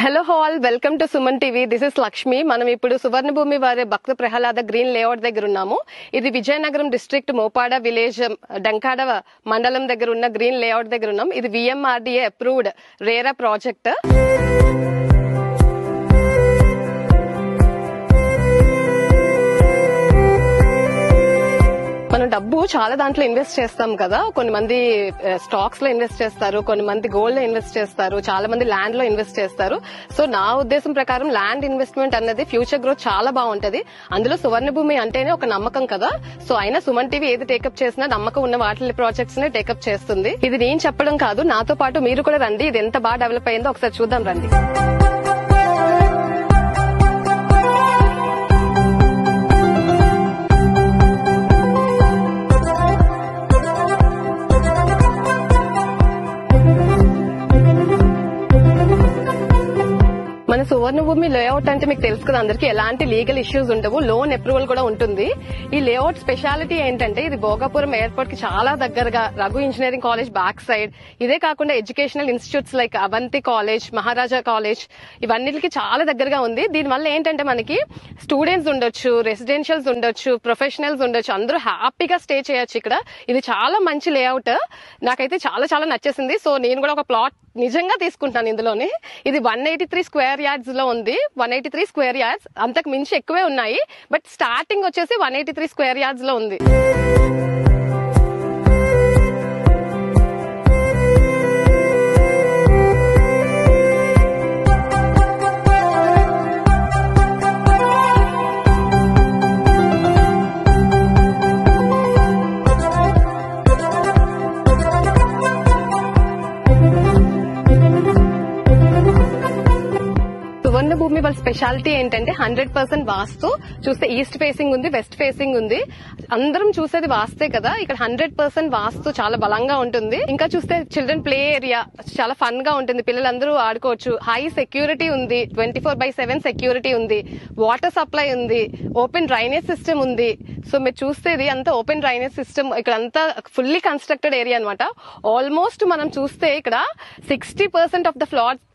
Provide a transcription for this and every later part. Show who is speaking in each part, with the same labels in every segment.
Speaker 1: Hello all, welcome to Suman TV. This is Lakshmi. మనం ఇప్పుడు Suvarnabhumi వారి భక్త ప్రహ్లాద గ్రీన్ లేఅవుట్ దగ్గర ఉన్నాము. ఇది విజయనగరం డిస్ట్రిక్ట్ మోపాడ విలేజ్ డంకాడ మండలం దగ్గర ఉన్న గ్రీన్ లేఅవుట్ దగ్గర ఉన్నాం. ఇది VMRDA అప్రూవ్డ్ రేరా ప్రాజెక్ట్. మనం డబ్బు చాలా దాంట్లో ఇన్వెస్ట్ చేస్తాం కదా. కొన్ని మంది స్టాక్స్ లో ఇన్వెస్ట్ చేస్తారు, కొన్ని మంది గోల్డ్ లో ఇన్వెస్ట్ చేస్తారు, చాలా మంది ల్యాండ్ లో ఇన్వెస్ట్ చేస్తారు. సో నా ఉద్దేశం ప్రకారం ల్యాండ్ ఇన్వెస్ట్మెంట్ అన్నది ఫ్యూచర్ గ్రోత్ చాలా బాగుంటది. అందులో సువర్ణభూమి అంటేనే ఒక నమ్మకం కదా. సో అయినా సుమన్ టీవీ ఏది టేకప్ చేసినా నమ్మకం ఉన్న వాటి ప్రాజెక్ట్స్ నే టేకప్ చేస్తుంది. ఇది నేను చెప్పడం కాదు, నాతో పాటు మీరు కూడా రండి. ఇది ఎంత బాగా డెవలప్ అయిందో ఒకసారి చూద్దాం రండి. మన సువర్ణభూమి లేఅవుట్ అంటే మీకు తెలుసు కదా అందరికి, ఎలాంటి లీగల్ ఇష్యూస్ ఉండవు, లోన్ అప్రూవల్ కూడా ఉంటుంది. ఈ లేఅవుట్ స్పెషాలిటీ ఏంటంటే ఇది భోగాపురం ఎయిర్పోర్ట్ కి చాలా దగ్గరగా, Raghu engineering college back side. ఇదే కాకుండా educational institutes like Avanthi college, Maharaja college, ఇవన్నిటికి చాలా దగ్గరగా ఉంది. దీనివల్ల ఏంటంటే మనకి స్టూడెంట్స్ ఉండొచ్చు, రెసిడెన్షియల్స్ ఉండొచ్చు, ప్రొఫెషనల్స్ ఉండొచ్చు, అందరూ హ్యాపీగా స్టే చేయొచ్చు ఇక్కడ. ఇది చాలా మంచి లేఅవుట్, నాకైతే చాలా చాలా నచ్చేసింది. సో నేను కూడా ఒక ప్లాట్ నిజంగా తీసుకుంటాను ఇందులోనే. ఇది 183 స్క్వేర్ యార్డ్స్ లో ఉంది. 183 స్క్వేర్ యార్డ్స్, అంతకు మించి ఎక్కువే ఉన్నాయి, బట్ స్టార్టింగ్ వచ్చేసి 183 స్క్వేర్ యార్డ్స్ లో ఉంది. సువర్ణభూమి వాళ్ళ స్పెషాలిటీ ఏంటంటే 100% వాస్తు. చూస్తే ఈస్ట్ ఫేసింగ్ ఉంది, వెస్ట్ ఫేసింగ్ ఉంది. అందరం చూసేది వాస్తే కదా, ఇక్కడ 100% వాస్తు చాలా బలంగా ఉంటుంది. ఇంకా చూస్తే చిల్డ్రన్ ప్లే ఏరియా చాలా ఫన్ గా ఉంటుంది, పిల్లలందరూ ఆడుకోవచ్చు. హై సెక్యూరిటీ ఉంది, 24/7 సెక్యూరిటీ ఉంది, వాటర్ సప్లై ఉంది, ఓపెన్ డ్రైనేజ్ సిస్టమ్ ఉంది. సో మీరు చూస్తేది అంతా ఓపెన్ డ్రైనేజ్ సిస్టమ్. ఇక్కడ అంతా ఫుల్లీ కన్స్ట్రక్టెడ్ ఏరియా అనమాట. ఆల్మోస్ట్ మనం చూస్తే ఇక్కడ 60% ఆఫ్ ద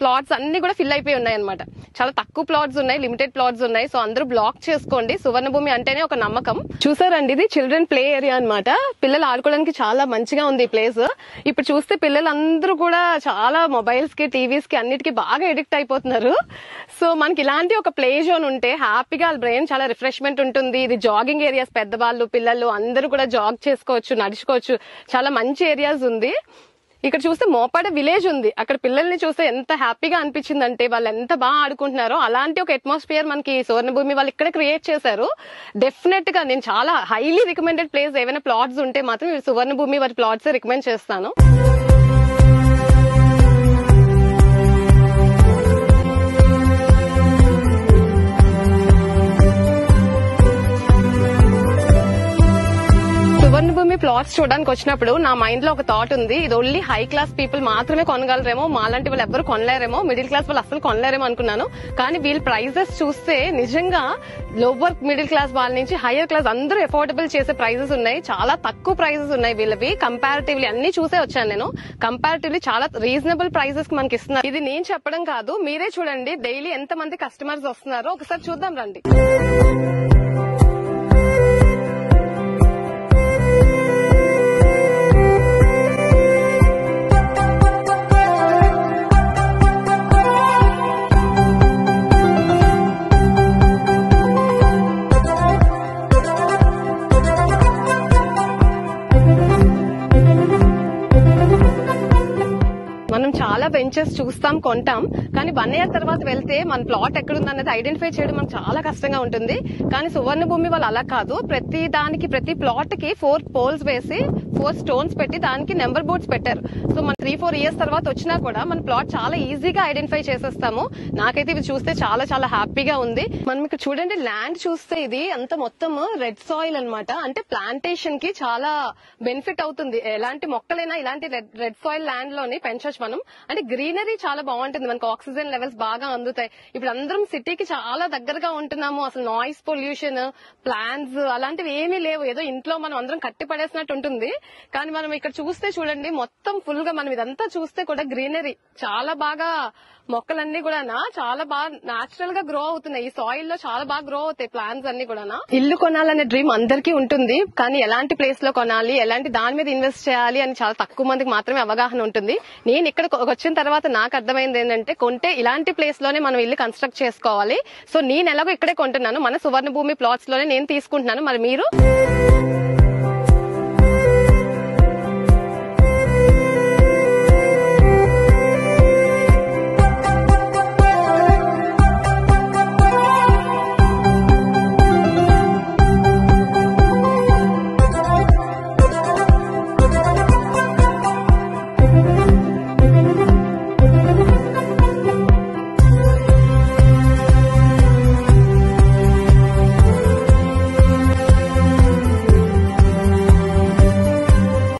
Speaker 1: ప్లాట్స్ అన్ని కూడా ఫిల్ అయిపోయి ఉన్నాయి అనమాట. చాలా తక్కువ ప్లాట్స్ ఉన్నాయి, లిమిటెడ్ ప్లాట్స్ ఉన్నాయి. సో అందరూ బ్లాక్ చేసుకోండి. సువర్ణభూమి అంటేనే ఒక నమ్మకం. చూసారండి, ఇది చిల్డ్రన్ ప్లే ఏరియా అనమాట. పిల్లలు ఆడుకోవడానికి చాలా మంచిగా ఉంది ఈ ప్లేస్. ఇప్పుడు చూస్తే పిల్లలందరూ కూడా చాలా మొబైల్స్ కి, టీవీస్ కి, అన్నిటికీ బాగా ఎడిక్ట్ అయిపోతున్నారు. సో మనకి ఇలాంటి ఒక ప్లే జోన్ ఉంటే హ్యాపీగా బ్రెయిన్ చాలా రిఫ్రెష్మెంట్ ఉంటుంది. ఇది జాగింగ్ ఏరియాస్, పెద్దవాళ్ళు పిల్లలు అందరూ కూడా జాగ్ చేసుకోవచ్చు, నడుచుకోవచ్చు. చాలా మంచి ఏరియాస్ ఉంది. ఇక్కడ చూస్తే మోపాడ విలేజ్ ఉంది. అక్కడ పిల్లల్ని చూస్తే ఎంత హ్యాపీగా అనిపించిందంటే, వాళ్ళు ఎంత బాగా ఆడుకుంటున్నారో అలాంటి ఒక అట్మాస్ఫియర్ మనకి సువర్ణభూమి వాళ్ళు ఇక్కడ క్రియేట్ చేశారు. డెఫినెట్ గా నేను చాలా హైలీ రికమెండెడ్ ప్లేస్. ఏమైనా ప్లాట్స్ ఉంటే మాత్రం సువర్ణభూమి వారి ప్లాట్స్ రికమెండ్ చేస్తాను. సువర్ణభూమి ప్లాట్స్ చూడడానికి వచ్చినప్పుడు నా మైండ్ లో ఒక థాట్ ఉంది. ఇది ఓన్లీ హై క్లాస్ పీపుల్ మాత్రమే కొనగలరేమో, మాలాంటి వాళ్ళు ఎవరు కొనలేరేమో, మిడిల్ క్లాస్ వాళ్ళు అసలు కొనలేరేమో అనుకున్నాను. కానీ వీళ్ళ ప్రైజెస్ చూస్తే నిజంగా లోవర్ మిడిల్ క్లాస్ వాళ్ళ నుంచి హైయర్ క్లాస్ అందరూ అఫోర్డబుల్ చేసే ప్రైజెస్ ఉన్నాయి. చాలా తక్కువ ప్రైజెస్ ఉన్నాయి వీళ్ళవి. కంపారిటివ్లీ అన్ని చూసే వచ్చాను నేను. కంపారిటివ్లీ చాలా రీజనబుల్ ప్రైజెస్ కి మనకి ఇస్తున్నారు. ఇది నేను చెప్పడం కాదు, మీరే చూడండి. డైలీ ఎంత మంది కస్టమర్స్ వస్తున్నారో ఒకసారి చూద్దాం రండి. మనం చాలా వెంచర్స్ చూస్తాం, కొంటాం, కానీ 1 year తర్వాత వెళ్తే మన ప్లాట్ ఎక్కడుందనేది ఐడెంటిఫై చేయడం మనకు చాలా కష్టంగా ఉంటుంది. కానీ సువర్ణభూమి వాళ్ళు అలా కాదు. ప్రతి దానికి, ప్రతి ప్లాట్ కి 4 పోల్స్ వేసి 4 స్టోన్స్ పెట్టి దానికి నెంబర్ బోర్డ్స్ పెట్టారు. సో మన 3-4 years తర్వాత వచ్చినా కూడా మన ప్లాట్ చాలా ఈజీగా ఐడెంటిఫై చేసేస్తాము. నాకైతే ఇవి చూస్తే చాలా చాలా హ్యాపీగా ఉంది. మనం ఇక్కడ చూడండి, ల్యాండ్ చూస్తే ఇది అంత మొత్తం రెడ్ సాయిల్ అనమాట. అంటే ప్లాంటేషన్ కి చాలా బెనిఫిట్ అవుతుంది. ఎలాంటి మొక్కలైనా ఇలాంటి రెడ్ సాయిల్ ల్యాండ్ లోని పెంచొచ్చు మనం. అంటే గ్రీనరీ చాలా బాగుంటుంది, మనకు ఆక్సిజన్ లెవెల్స్ బాగా అందుతాయి. ఇప్పుడు అందరం సిటీకి చాలా దగ్గరగా ఉంటున్నాము. అసలు నాయిస్ పొల్యూషన్, ప్లాన్స్ అలాంటివి ఏమీ లేవు. ఏదో ఇంట్లో మనం అందరం కట్టి పడేసినట్టు ఉంటుంది. కానీ మనం ఇక్కడ చూస్తే చూడండి, మొత్తం ఫుల్ గా మనం ఇదంతా చూస్తే కూడా గ్రీనరీ చాలా బాగా మొక్కలన్నీ కూడా చాలా బాగా నాచురల్ గా గ్రో అవుతున్నాయి. ఈ సాయిల్ లో చాలా బాగా గ్రో అవుతాయి ప్లాంట్స్ అన్ని కూడా. ఇల్లు కొనాలనే డ్రీమ్ అందరికీ ఉంటుంది, కానీ ఎలాంటి ప్లేస్ లో కొనాలి, ఎలాంటి దాని మీద ఇన్వెస్ట్ చేయాలి అని చాలా తక్కువ మందికి మాత్రమే అవగాహన ఉంటుంది. నేను ఇక్కడ వచ్చిన తర్వాత నాకు అర్థమైంది ఏంటంటే, కొంటే ఇలాంటి ప్లేస్ లోనే మనం ఇల్లు కన్స్ట్రక్ట్ చేసుకోవాలి. సో నేను ఎలాగో ఇక్కడే కొంటున్నాను, మన సువర్ణ భూమి ప్లాట్స్ లోనే నేను తీసుకుంటున్నాను. మరి మీరు